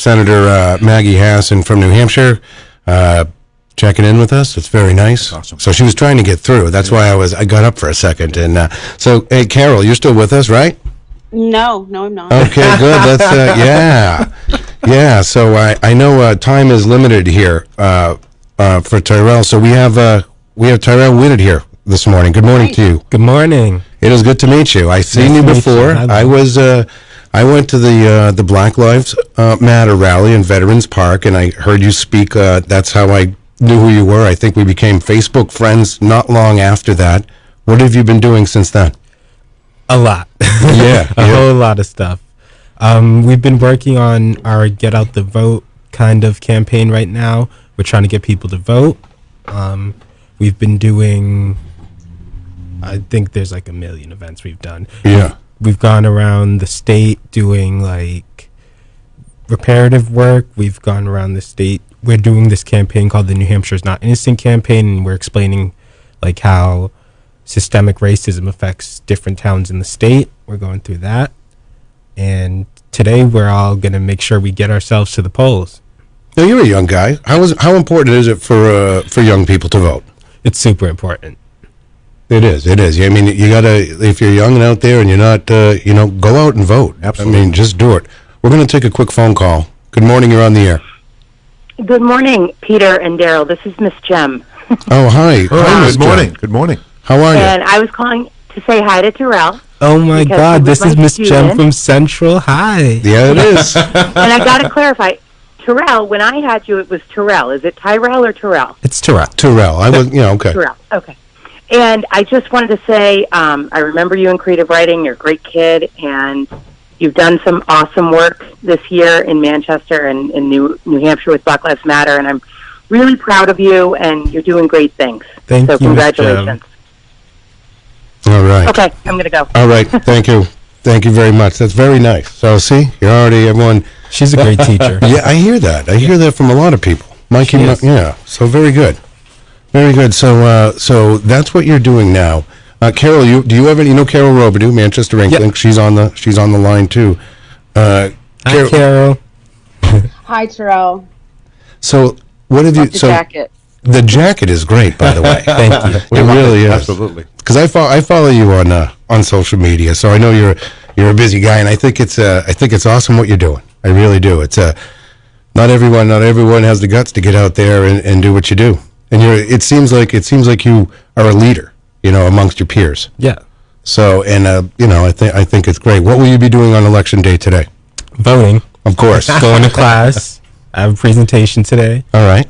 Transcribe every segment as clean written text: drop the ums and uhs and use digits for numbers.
Senator Maggie Hassan from New Hampshire checking in with us. It's very nice. Awesome. So she was trying to get through. That's why I got up for a second. And so, hey, Carol, you're still with us, right? No, I'm not. Okay, good. Let's, yeah. So I know time is limited here for Tyrell. So we have Tyrell Whitted here this morning. Good morning to you. Good morning. It is good to meet you. I've seen you before. I went to the Black Lives Matter rally in Veterans Park, and I heard you speak. That's how I knew who you were. I think we became Facebook friends not long after that. What have you been doing since then? A lot. Yeah. A whole lot of stuff. We've been working on our Get Out the Vote kind of campaign right now. We're trying to get people to vote. We've been doing, I think there's like 1 million events we've done. Yeah. We've gone around the state doing like reparative work. We've gone around the state. We're doing this campaign called the New Hampshire's Not Innocent campaign, and we're explaining like how systemic racism affects different towns in the state. We're going through that. And today we're all going to make sure we get ourselves to the polls. Now, you're a young guy. How important is it for young people to vote? It's super important. It is. I mean, you gotta, if you're young and out there and you're not, go out and vote. Absolutely. I mean, just do it. We're going to take a quick phone call. Good morning. You're on the air. Good morning, Peter and Daryl. This is Miss Jem. Oh, hi. Hi, Miss Good morning. Jen. Good morning. How are you? And I was calling to say hi to Tyrell. Oh my Because God, he was this is my Miss Jem student. from Central. Hi. Yeah, it is. And I got to clarify, Tyrell, when I had you, it was Tyrell. Is it Tyrell or Tyrell? It's Tyrell. Tyrell. I was, okay. Tyrell, okay. And I just wanted to say, I remember you in creative writing. You're a great kid, and you've done some awesome work this year in Manchester and in New Hampshire with Black Lives Matter, and I'm really proud of you, and you're doing great things. Thank so you, Miss congratulations. All right. Okay, I'm going to go. All right. Thank you. Thank you very much. That's very nice. So, see, you're already everyone. She's a great teacher. Yeah, I hear that. I hear that from a lot of people. Mikey, She is. yeah. So very good. Very good. So that's what you're doing now. Carol, do you have any? You know Carol Robidoux, Manchester Ink Link. She's on the line too. Hi, Carol. Hi, Tyrell. So what have you? The So jacket. the jacket is great, by the way. Thank you. It really is. Absolutely. Because I follow you on social media, so I know you're a busy guy, and I think it's awesome what you're doing. I really do. It's not everyone has the guts to get out there and do what you do. And it seems like you are a leader, amongst your peers. Yeah. So, and I think it's great. What will you be doing on election day today? Voting. Of course. Going to class. I have a presentation today. All right.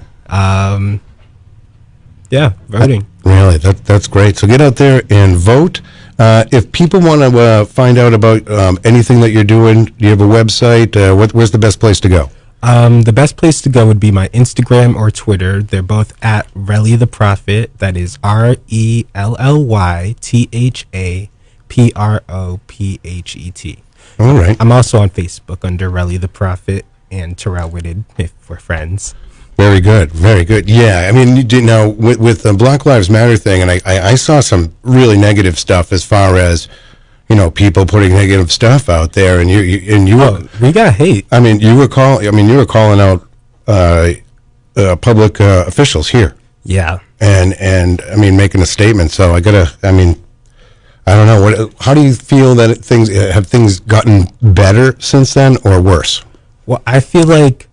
Yeah, voting. Really, that's great. So get out there and vote. If people want to find out about anything that you're doing, do you have a website? Where's the best place to go? The best place to go would be my Instagram or Twitter. They're both at Relly Tha Prophet. That is RellyThaProphet. All right. I'm also on Facebook under Relly Tha Prophet and Tyrell Whitted if we're friends. Very good. Very good. Yeah. I mean, with the Black Lives Matter thing, and I saw some really negative stuff as far as, people putting negative stuff out there, and you We got hate. I mean, you were calling out public officials here. Yeah. And I mean, making a statement. So I don't know. How do you feel that have things gotten better since then or worse? Well, I feel like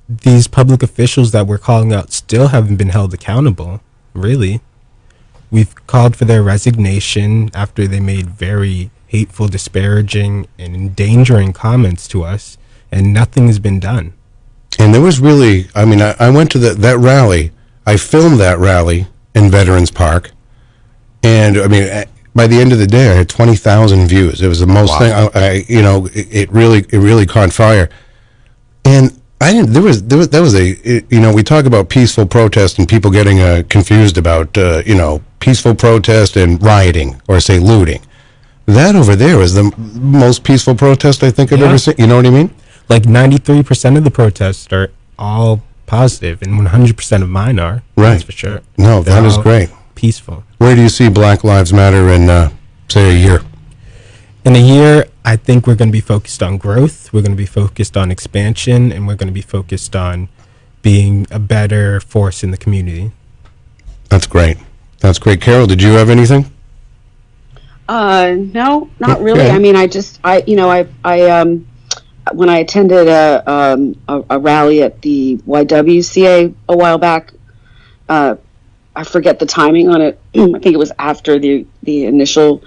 these public officials that we're calling out still haven't been held accountable, really. We've called for their resignation after they made very hateful, disparaging, and endangering comments to us, and nothing has been done. And there was really, I went to that rally. I filmed that rally in Veterans Park, and by the end of the day, I had 20,000 views. It was the most thing. It really caught fire, and we talk about peaceful protest and people getting confused about peaceful protest and rioting or say looting. That over there is the most peaceful protest I think I've ever seen. You know what I mean? Like 93% of the protests are all positive, and 100% of mine are. Right. That's for sure. No, They're that is all great. Peaceful. Where do you see Black Lives Matter in, say, a year? In a year, I think we're going to be focused on growth. We're going to be focused on expansion, and we're going to be focused on being a better force in the community. That's great. That's great. Carol, did you have anything? No, not really. Okay. I mean, when I attended a rally at the YWCA a while back, I forget the timing on it. I think it was after the initial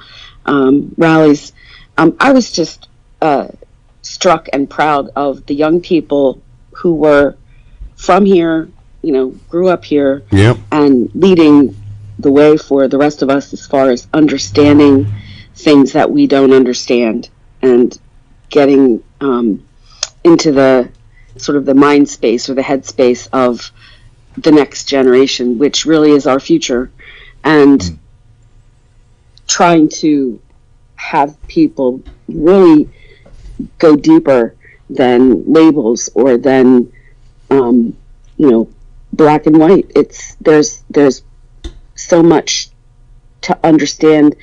rallies. I was just struck and proud of the young people who were from here, grew up here, Yep. and leading the way for the rest of us as far as understanding things that we don't understand and getting into the sort of the mind space or the head space of the next generation, which really is our future, and trying to have people really go deeper than labels or than black and white. There's so much to understand,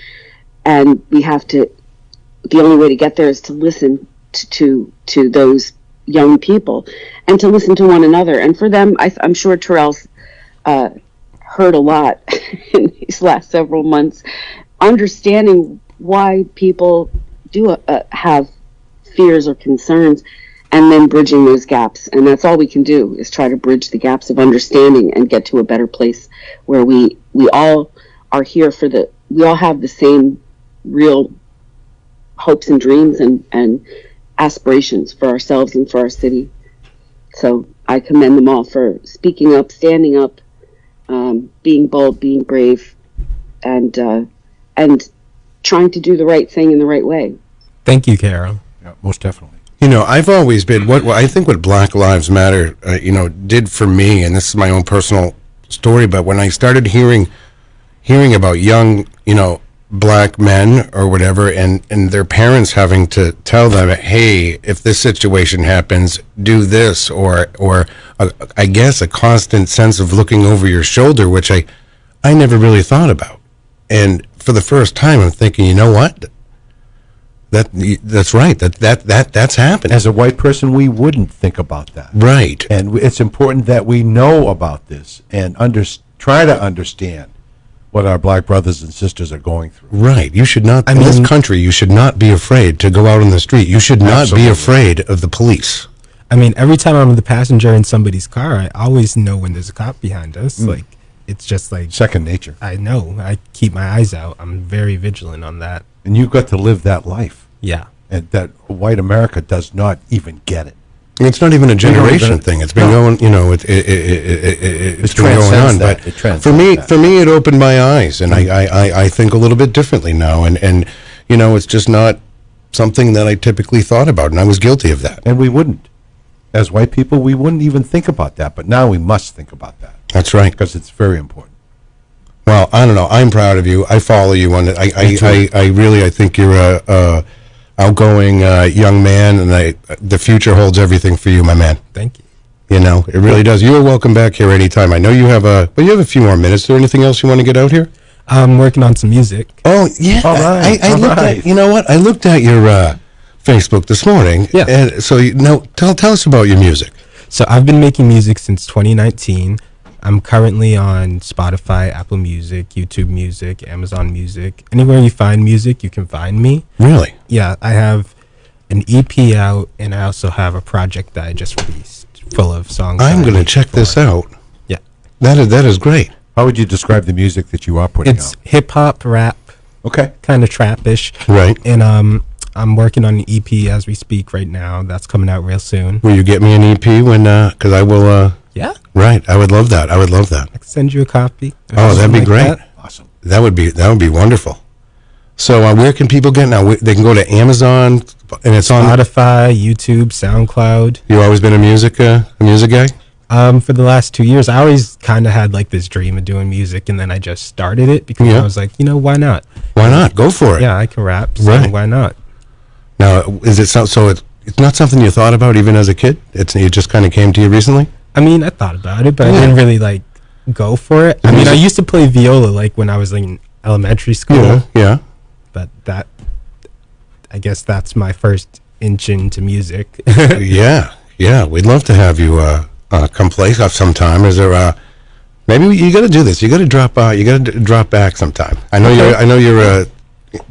and we have to. The only way to get there is to listen to those young people and to listen to one another. And for them, I'm sure Tyrell's heard a lot in these last several months, understanding why people do have fears or concerns, and then bridging those gaps. And that's all we can do, is try to bridge the gaps of understanding and get to a better place where we all are here we all have the same real hopes and dreams and aspirations for ourselves and for our city. So I commend them all for speaking up, standing up, being bold, being brave, and trying to do the right thing in the right way. Thank you, Carol. Yeah, most definitely. I've always been what I think what Black Lives Matter, did for me, and this is my own personal story. But when I started hearing about young, black men or whatever, and their parents having to tell them, hey, if this situation happens, do this, or I guess a constant sense of looking over your shoulder, which I never really thought about. And for the first time, I'm thinking, you know what? That's right. That's happening. As a white person, we wouldn't think about that. Right. And it's important that we know about this and try to understand what our black brothers and sisters are going through. Right. You should not, in this country, you should not be afraid to go out on the street. You should not be afraid of the police. I mean, every time I'm the passenger in somebody's car, I always know when there's a cop behind us. Like, it's just like Second nature. I know. I keep my eyes out. I'm very vigilant on that. And you've got to live that life. Yeah. And that white America does not even get it. It's not even a generation thing. It's been going, it's been going on. But for me, it opened my eyes, and I think a little bit differently now. And it's just not something that I typically thought about, and I was guilty of that. And we wouldn't. As white people, we wouldn't even think about that. But now we must think about that. That's right. Because it's very important. Well, I don't know. I'm proud of you. I follow you on it. I think you're a outgoing young man, and the future holds everything for you, my man. Thank you. It really does. You are welcome back here anytime. I know you have a few more minutes. Is there anything else you want to get out here? I'm working on some music. Oh yeah. All right. I looked at. You know what? I looked at your Facebook this morning. Yeah. And so tell us about your music. So I've been making music since 2019. I'm currently on Spotify, Apple Music, YouTube Music, Amazon Music. Anywhere you find music, you can find me. Really? Yeah, I have an EP out, and I also have a project that I just released full of songs. I'm going to check this out. Yeah. That is great. How would you describe the music that you are putting It's out? hip-hop, rap, Okay. kind of trap-ish. Right. And I'm working on an EP as we speak right now. That's coming out real soon. Will you get me an EP because I will... Yeah. Right. I would love that. I can Send you a copy. Oh, that'd be Like great. that. Awesome. That would be wonderful. So where can people get now? They can go to Amazon, and it's on Spotify, YouTube, SoundCloud. You always been a music guy? For the last 2 years, I always kind of had like this dream of doing music, and then I just started it because I was like, why not? Why not? Go for it. Yeah, I can rap. So Right. Why not? Now, is it so? It's not something you thought about even as a kid. It just kind of came to you recently. I mean, I thought about it, but I didn't really like go for it. I mean, I used to play viola like when I was like in elementary school. Yeah. But that I guess that's my first inch into music. Yeah, yeah. We'd love to have you come play stuff sometime. Is there maybe you got to do this? You got to drop. You got to drop back sometime. I know you're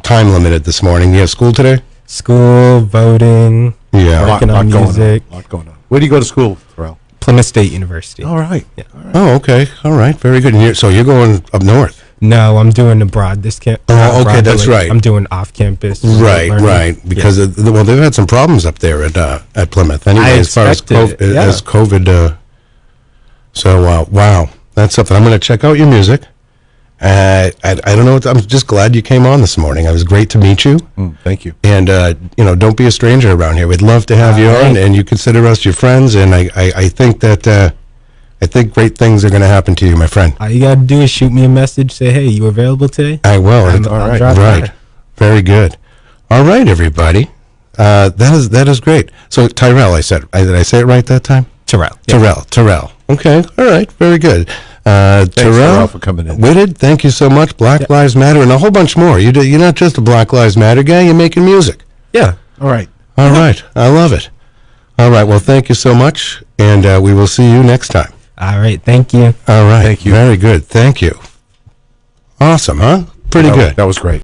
time limited this morning. You have school today. School, voting, Yeah. working on music. A lot going on. Where do you go to school, Tyrell? Plymouth State University. All right. Yeah. All right. Oh, okay. All right. Very good. And so you're going up north. No, I'm doing abroad this camp. Oh, okay, that's right. I'm doing off campus. Right, learning. right. Because well, they've had some problems up there at Plymouth. Anyway, I as far as expected it, yeah. COVID. So wow, that's something. I'm going to check out your music. I don't know. I'm just glad you came on this morning. It was great to meet you. Thank you. And don't be a stranger around here. We'd love to have you on, and you consider us your friends. And I think that I think great things are going to happen to you, my friend. All you got to do is shoot me a message. Say, hey, you available today? I will. I'll All drop right. by. Very good. All right, everybody. That is great. So Tyrell, did I say it right that time? Tyrell. Tyrell. Okay. All right. Very good. Tyrell, for coming in. Whitted, thank you so much. Black Lives Matter and a whole bunch more. You're not just a Black Lives Matter guy. You're making music. Yeah. All right. All right. I love it. All right. Well, thank you so much, and we will see you next time. All right. Thank you. All right. Thank you. Very good. Thank you. Awesome, huh? Pretty good. That was great.